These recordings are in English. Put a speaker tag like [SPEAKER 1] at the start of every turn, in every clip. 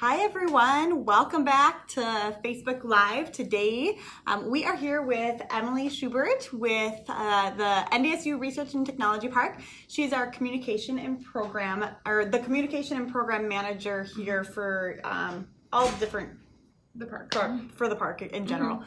[SPEAKER 1] Hi everyone, welcome back to Facebook Live. Today we are here with Emily Schubert with the NDSU Research and Technology Park. She's our communication and program, or the communication and program manager here for all different,
[SPEAKER 2] the park.
[SPEAKER 1] For the park in general.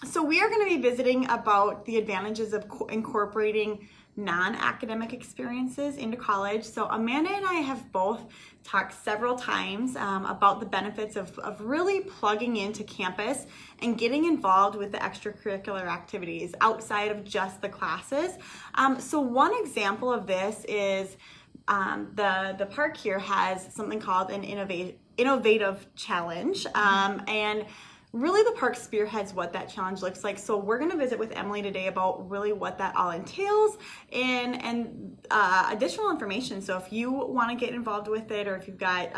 [SPEAKER 1] So we are going to be visiting about the advantages of incorporating non-academic experiences into college. So Amanda and I have both talked several times about the benefits of really plugging into campus and getting involved with the extracurricular activities outside of just the classes. So one example of this is the park here has something called an innovative challenge, and really the park spearheads what that challenge looks like. So we're going to visit with Emily today about really what that all entails and additional information. So if you want to get involved with it, or if you've got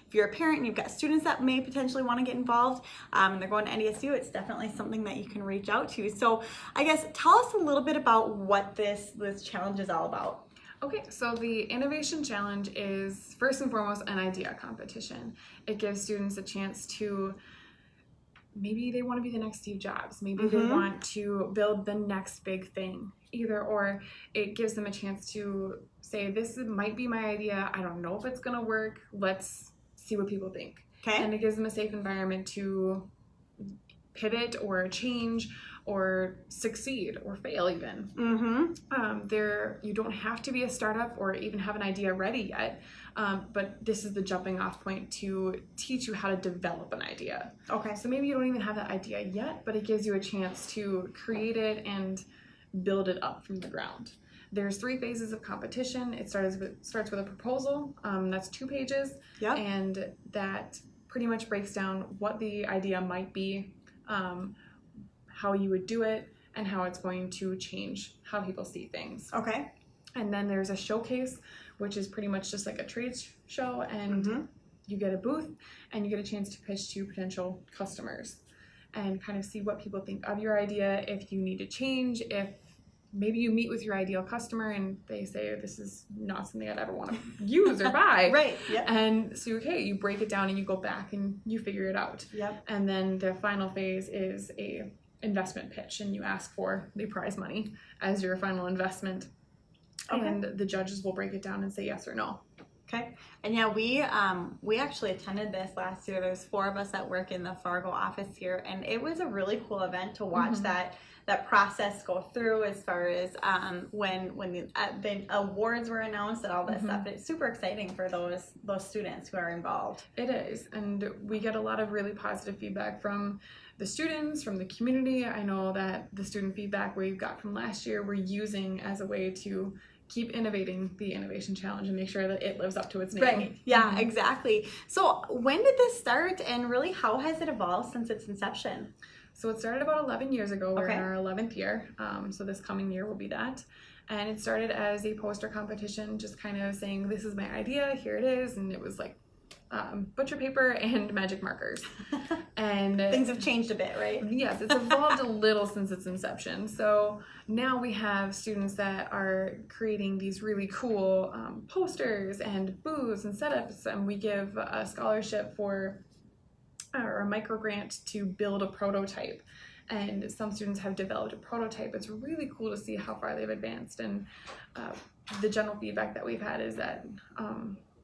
[SPEAKER 1] if you're a parent and you've got students that may potentially want to get involved and they're going to NDSU, it's definitely something that you can reach out to. So I guess tell us a little bit about what this challenge is all about.
[SPEAKER 2] Okay, so the Innovation Challenge is first and foremost an idea competition. It gives students a chance to, maybe they want to be the next Steve Jobs, maybe they want to build the next big thing, or it gives them a chance to say, this might be my idea, I don't know if it's going to work, let's see what people think.
[SPEAKER 1] Okay.
[SPEAKER 2] And it gives them a safe environment to pivot or change or succeed or fail even. You don't have to be a startup or even have an idea ready yet, but this is the jumping off point to teach you how to develop an idea.
[SPEAKER 1] Okay.
[SPEAKER 2] So maybe you don't even have that idea yet, but it gives you a chance to create it and build it up from the ground. There's 3 phases of competition. It starts with a proposal, that's 2 pages, and that pretty much breaks down what the idea might be, how you would do it, and how it's going to change how people see things.
[SPEAKER 1] Okay.
[SPEAKER 2] And then there's a showcase, which is pretty much just like a trade show, and you get a booth and you get a chance to pitch to potential customers and kind of see what people think of your idea, if you need to change, if maybe you meet with your ideal customer and they say, this is not something I'd ever want to use or buy.
[SPEAKER 1] Right. Yep.
[SPEAKER 2] And so, okay, you break it down and you go back and you figure it out.
[SPEAKER 1] Yep.
[SPEAKER 2] And then the final phase is a investment pitch, and you ask for the prize money as your final investment. Okay. And the judges will break it down and say yes or no.
[SPEAKER 1] Okay. And yeah, we actually attended this last year. There's 4 of us that work in the Fargo office here, and it was a really cool event to watch that process go through, as far as when the awards were announced and all that stuff. It's super exciting for those students who are involved.
[SPEAKER 2] It is, and we get a lot of really positive feedback from the students, from the community. I know that the student feedback we got from last year we're using as a way to keep innovating the Innovation Challenge and make sure that it lives up to its name.
[SPEAKER 1] Right. Yeah, exactly. So when did this start, and really how has it evolved since its inception?
[SPEAKER 2] So it started about 11 years ago. We're in our 11th year, so this coming year will be that. And it started as a poster competition, just kind of saying, this is my idea, here it is, and it was like butcher paper and magic markers. And
[SPEAKER 1] things have changed a bit, right?
[SPEAKER 2] Yes, it's evolved a little since its inception. So now we have students that are creating these really cool posters and booths and setups, and we give a scholarship for or a micro grant to build a prototype. And some students have developed a prototype. It's really cool to see how far they've advanced, and the general feedback that we've had is that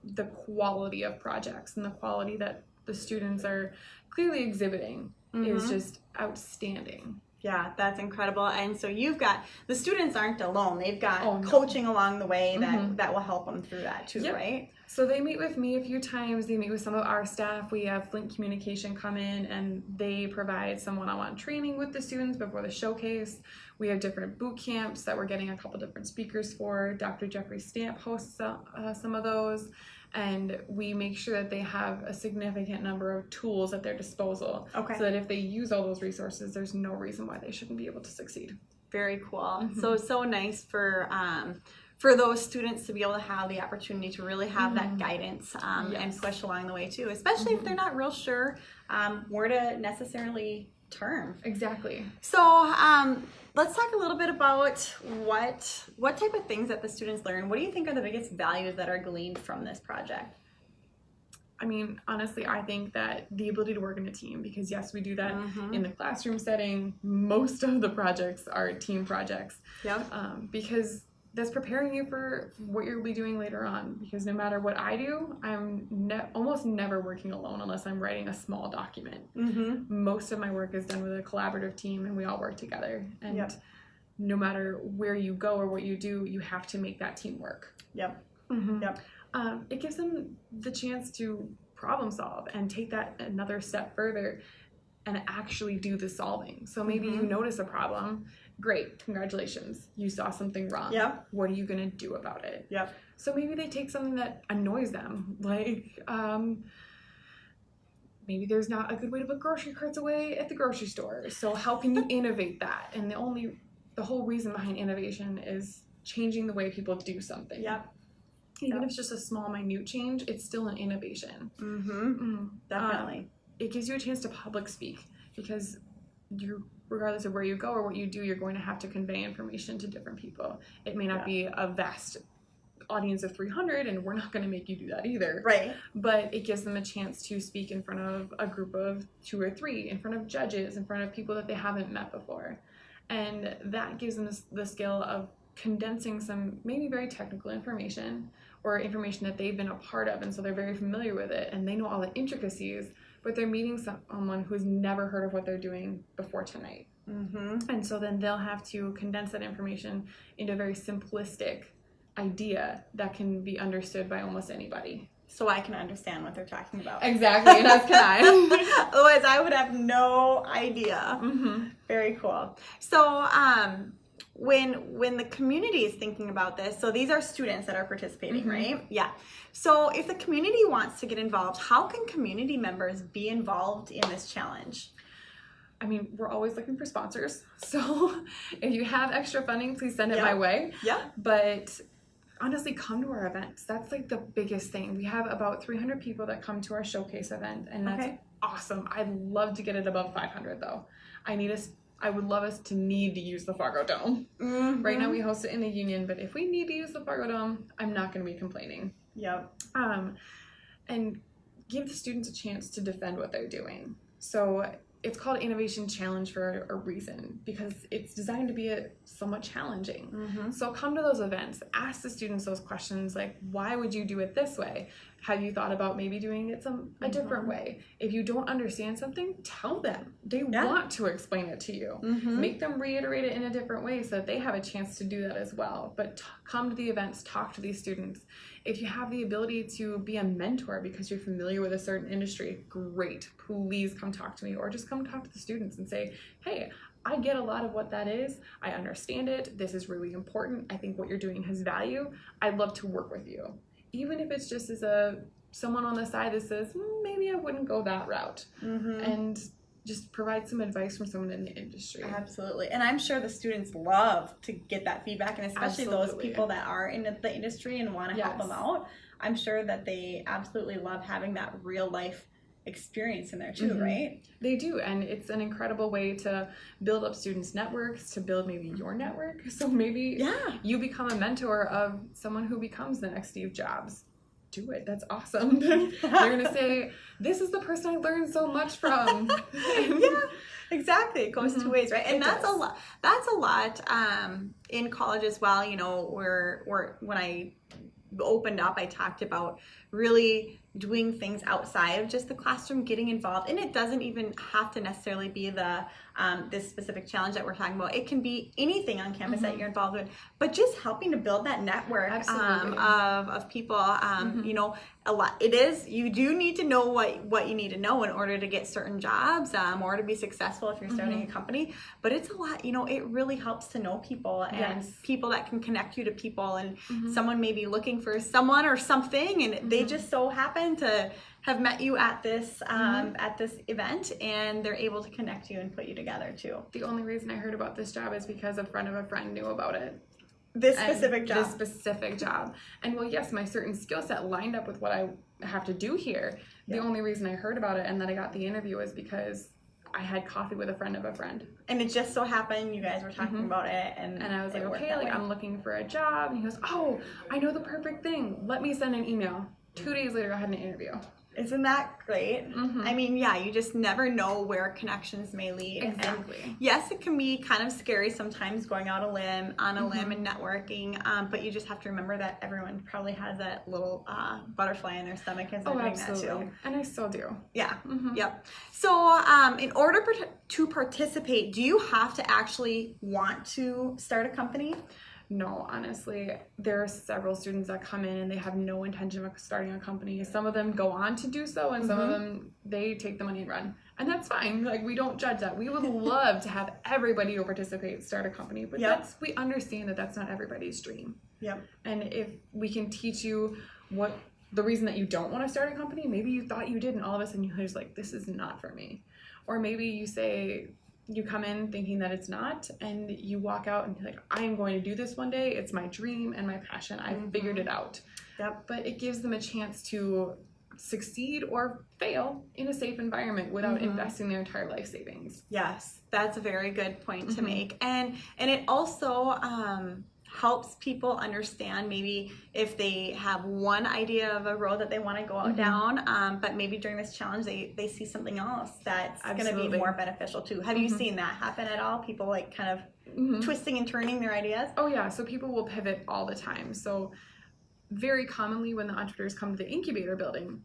[SPEAKER 2] the quality of projects and the quality that the students are clearly exhibiting is just outstanding.
[SPEAKER 1] Yeah, that's incredible. And so you've got, the students aren't alone. They've got coaching along the way that will help them through that too, right?
[SPEAKER 2] So they meet with me a few times. They meet with some of our staff. We have Flint Communication come in, and they provide some one-on-one training with the students before the showcase. We have different boot camps that we're getting a couple different speakers for. Dr. Jeffrey Stamp hosts some of those. And we make sure that they have a significant number of tools at their disposal. Okay. So that if they use all those resources, there's no reason why they shouldn't be able to succeed.
[SPEAKER 1] Very cool. So nice for those students to be able to have the opportunity to really have that guidance and push along the way too, especially if they're not real sure where to necessarily turn.
[SPEAKER 2] Exactly.
[SPEAKER 1] So let's talk a little bit about what type of things that the students learn. What do you think are the biggest values that are gleaned from this project?
[SPEAKER 2] I mean, honestly, I think that the ability to work in a team, because yes, we do that in the classroom setting. Most of the projects are team projects.
[SPEAKER 1] Yep.
[SPEAKER 2] Because that's preparing you for what you'll be doing later on. Because no matter what I do, I'm almost never working alone unless I'm writing a small document. Most of my work is done with a collaborative team, and we all work together. And no matter where you go or what you do, you have to make that team work.
[SPEAKER 1] Yep.
[SPEAKER 2] It gives them the chance to problem solve and take that another step further and actually do the solving. So maybe you notice a problem. Great, congratulations. You saw something wrong.
[SPEAKER 1] Yep.
[SPEAKER 2] What are you going to do about it?
[SPEAKER 1] Yep.
[SPEAKER 2] So maybe they take something that annoys them, like maybe there's not a good way to put grocery carts away at the grocery store. So how can you innovate that? And the whole reason behind innovation is changing the way people do something.
[SPEAKER 1] Yep.
[SPEAKER 2] Even if it's just a small, minute change, it's still an innovation.
[SPEAKER 1] Definitely.
[SPEAKER 2] It gives you a chance to public speak, because regardless of where you go or what you do, you're going to have to convey information to different people. It may not be a vast audience of 300, and we're not going to make you do that either.
[SPEAKER 1] Right.
[SPEAKER 2] But it gives them a chance to speak in front of a group of 2 or 3, in front of judges, in front of people that they haven't met before. And that gives them the skill of condensing some maybe very technical information, or information that they've been a part of, and so they're very familiar with it and they know all the intricacies, but they're meeting someone who's never heard of what they're doing before tonight. And so then they'll have to condense that information into a very simplistic idea that can be understood by almost anybody.
[SPEAKER 1] So I can understand what they're talking about.
[SPEAKER 2] Exactly, and as can I.
[SPEAKER 1] Otherwise I would have no idea. Very cool. So when the community is thinking about this, so these are students that are participating, right? Yeah. So if the community wants to get involved, how can community members be involved in this challenge?
[SPEAKER 2] I mean, we're always looking for sponsors. So if you have extra funding, please send it my way.
[SPEAKER 1] Yeah.
[SPEAKER 2] But honestly, come to our events. That's like the biggest thing. We have about 300 people that come to our showcase event, and that's awesome. I'd love to get it above 500 though. I would love us to need to use the Fargo Dome. Right now we host it in the Union, but if we need to use the Fargo Dome, I'm not going to be complaining.
[SPEAKER 1] Yep.
[SPEAKER 2] And give the students a chance to defend what they're doing. So it's called Innovation Challenge for a reason, because it's designed to be somewhat challenging. So come to those events, ask the students those questions like, why would you do it this way? Have you thought about maybe doing it a different way? If you don't understand something, tell them. They want to explain it to you. Make them reiterate it in a different way so that they have a chance to do that as well. But come to the events, talk to these students. If you have the ability to be a mentor because you're familiar with a certain industry, great. Please come talk to me, or just come talk to the students and say, hey, I get a lot of what that is. I understand it. This is really important. I think what you're doing has value. I'd love to work with you. Even if it's just as someone on the side that says, maybe I wouldn't go that route. And just provide some advice from someone in the industry.
[SPEAKER 1] Absolutely. And I'm sure the students love to get that feedback, and especially those people that are in the industry and want to help them out. I'm sure that they absolutely love having that real life experience in there too, right?
[SPEAKER 2] They do, and it's an incredible way to build up students' networks, to build maybe your network. So maybe you become a mentor of someone who becomes the next Steve Jobs. Do it. That's awesome. They're gonna say, this is the person I learned so much from.
[SPEAKER 1] Exactly. It goes two ways, right? And that's a lot in college as well. You know, where when I opened up, I talked about really doing things outside of just the classroom, getting involved. And it doesn't even have to necessarily be this specific challenge that we're talking about. It can be anything on campus that you're involved with, but just helping to build that network of people. You know, you do need to know what you need to know in order to get certain jobs, or to be successful if you're starting a company. But it's a lot, you know, it really helps to know people and people that can connect you to people, and someone may be looking for someone or something, and they just so happen to have met you at this event, and they're able to connect you and put you together too.
[SPEAKER 2] The only reason I heard about this job is because a friend of a friend knew about it.
[SPEAKER 1] This specific
[SPEAKER 2] job. And well, yes, my certain skill set lined up with what I have to do here. The only reason I heard about it and that I got the interview was because I had coffee with a friend of a friend. And
[SPEAKER 1] it just so happened you guys were talking about it, and
[SPEAKER 2] I was like, okay, like I'm looking for a job. And he goes, oh, I know the perfect thing. Let me send an email. 2 days later, I had an interview.
[SPEAKER 1] Isn't that great? I mean, yeah, you just never know where connections may lead.
[SPEAKER 2] Exactly.
[SPEAKER 1] And yes, it can be kind of scary sometimes going out on a limb and networking, but you just have to remember that everyone probably has that little butterfly in their stomach as they're doing that too.
[SPEAKER 2] And I still do.
[SPEAKER 1] Yeah. Yep. So in order to participate, do you have to actually want to start a company?
[SPEAKER 2] No, honestly, there are several students that come in and they have no intention of starting a company. Some of them go on to do so, and some of them, they take the money and run. And that's fine. Like, we don't judge that. We would love to have everybody who participates start a company, but we understand that that's not everybody's dream. Yep. And if we can teach you what the reason that you don't want to start a company, maybe you thought you did, and all of a sudden you're just like, this is not for me. Or maybe you say, you come in thinking that it's not, and you walk out and you're like, I am going to do this one day. It's my dream and my passion. I've figured it out. Yep. But it gives them a chance to succeed or fail in a safe environment without investing their entire life savings.
[SPEAKER 1] Yes, that's a very good point to make. And it also helps people understand maybe if they have one idea of a road that they want to go out down, but maybe during this challenge they see something else that's going to be more beneficial too. Have you seen that happen at all? People like kind of twisting and turning their ideas?
[SPEAKER 2] Oh yeah, so people will pivot all the time. So very commonly when the entrepreneurs come to the incubator building,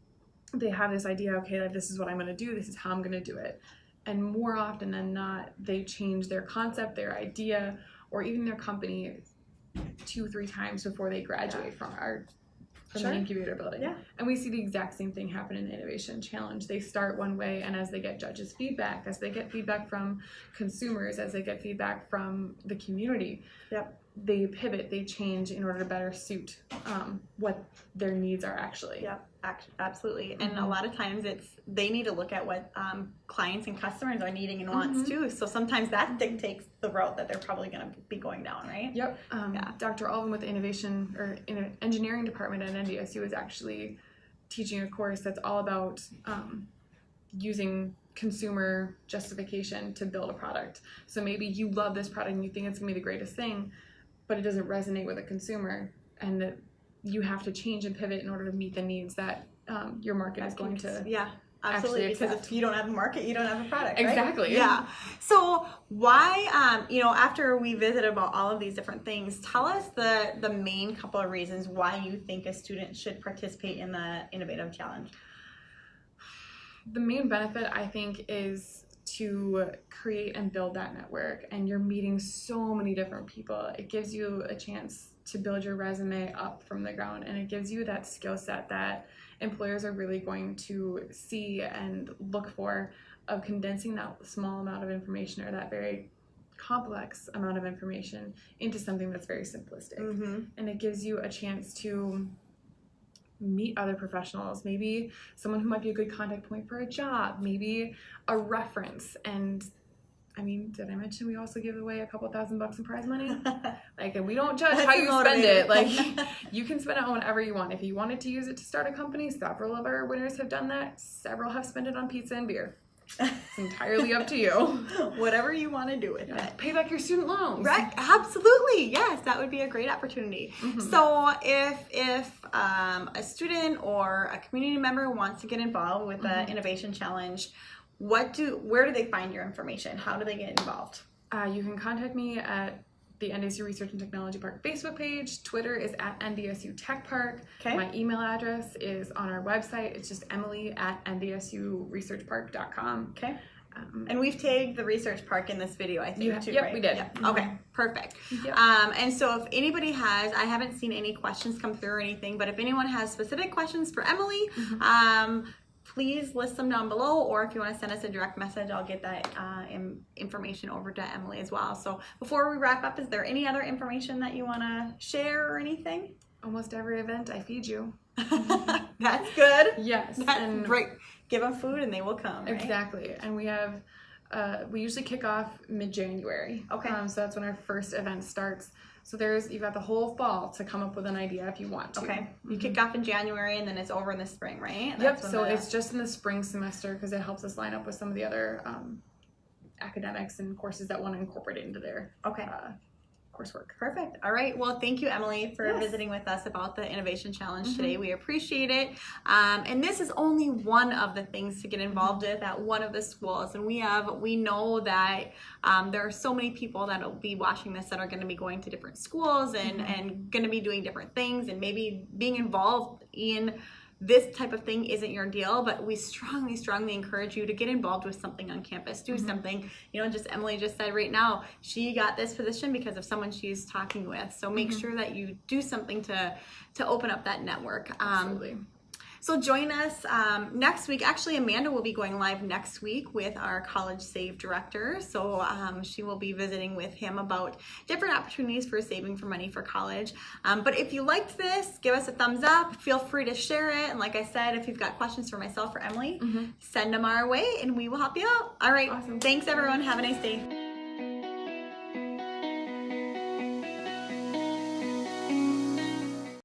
[SPEAKER 2] they have this idea, okay, like, this is what I'm going to do, this is how I'm going to do it. And more often than not, they change their concept, their idea, or even their company 2-3 times before they graduate from the incubator building. Yeah. And we see the exact same thing happen in the Innovation Challenge. They start one way, and as they get judges' feedback, as they get feedback from consumers, as they get feedback from the community, they pivot, they change in order to better suit what their needs are actually.
[SPEAKER 1] Yeah, absolutely. And a lot of times they need to look at what clients and customers are needing and wants too. So sometimes that dictates the route that they're probably going to be going down, right?
[SPEAKER 2] Yep. Dr. Alvin with the Innovation or Engineering Department at NDSU is actually teaching a course that's all about using consumer justification to build a product. So maybe you love this product and you think it's going to be the greatest thing, but it doesn't resonate with a consumer, and that you have to change and pivot in order to meet the needs that your market is going to
[SPEAKER 1] absolutely, because if you don't have a market, you don't have a product, right?
[SPEAKER 2] Exactly.
[SPEAKER 1] Yeah. So why, after we visit about all of these different things, tell us the main couple of reasons why you think a student should participate in the Innovative Challenge.
[SPEAKER 2] The main benefit, I think, is to create and build that network, and you're meeting so many different people. It gives you a chance to build your resume up from the ground, and it gives you that skill set that employers are really going to see and look for, of condensing that small amount of information or that very complex amount of information into something that's very simplistic. And it gives you a chance to meet other professionals, maybe someone who might be a good contact point for a job, maybe a reference. And I mean, did I mention we also give away a couple $1,000 in prize money? Like, and we don't judge how you spend it. Like, you can spend it on whatever you want. If you wanted to use it to start a company, several of our winners have done that. Several have spent it on pizza and beer. It's entirely up to you.
[SPEAKER 1] Whatever you want to do with it.
[SPEAKER 2] Pay back your student loans.
[SPEAKER 1] Right, absolutely. Yes, that would be a great opportunity. So if a student or a community member wants to get involved with the Innovation Challenge, where do they find your information? How do they get involved?
[SPEAKER 2] You can contact me at the NDSU Research and Technology Park Facebook page. Twitter is at NDSU Tech Park. Okay. My email address is on our website. It's just emily@ndsuresearchpark.com. Okay.
[SPEAKER 1] And we've tagged the research park in this video, I think, too,
[SPEAKER 2] yep,
[SPEAKER 1] right?
[SPEAKER 2] We did.
[SPEAKER 1] Yep. Okay, perfect. Yep. And so if anybody has, I haven't seen any questions come through or anything, but if anyone has specific questions for Emily, please list them down below, or if you want to send us a direct message, I'll get that information over to Emily as well. So before we wrap up, is there any other information that you want to share or anything?
[SPEAKER 2] Almost every event I feed you.
[SPEAKER 1] That's good.
[SPEAKER 2] Yes.
[SPEAKER 1] That's great. Give them food and they will come, right?
[SPEAKER 2] Exactly. And we have, we usually kick off mid-January. Okay. So that's when our first event starts. So you've got the whole fall to come up with an idea if you want to.
[SPEAKER 1] Okay. You kick off in January and then it's over in the spring, right?
[SPEAKER 2] Yep. So it's just in the spring semester because it helps us line up with some of the other academics and courses that want to incorporate it into their coursework.
[SPEAKER 1] Perfect. All right. Well, thank you, Emily, for visiting with us about the Innovation Challenge today. We appreciate it. And this is only one of the things to get involved with at one of the schools. And we know that there are so many people that will be watching this that are going to be going to different schools and going to be doing different things, and maybe being involved in this type of thing isn't your deal, but we strongly encourage you to get involved with something on campus. Do something. Just Emily just said right now, she got this position because of someone she's talking with. So make sure that you do something to open up that network.
[SPEAKER 2] Absolutely.
[SPEAKER 1] So join us next week. Actually, Amanda will be going live next week with our College Save director. So she will be visiting with him about different opportunities for saving for money for college. But if you liked this, give us a thumbs up. Feel free to share it. And like I said, if you've got questions for myself or Emily, send them our way and we will help you out. All right.
[SPEAKER 2] Awesome.
[SPEAKER 1] Thanks, everyone. Have a nice day.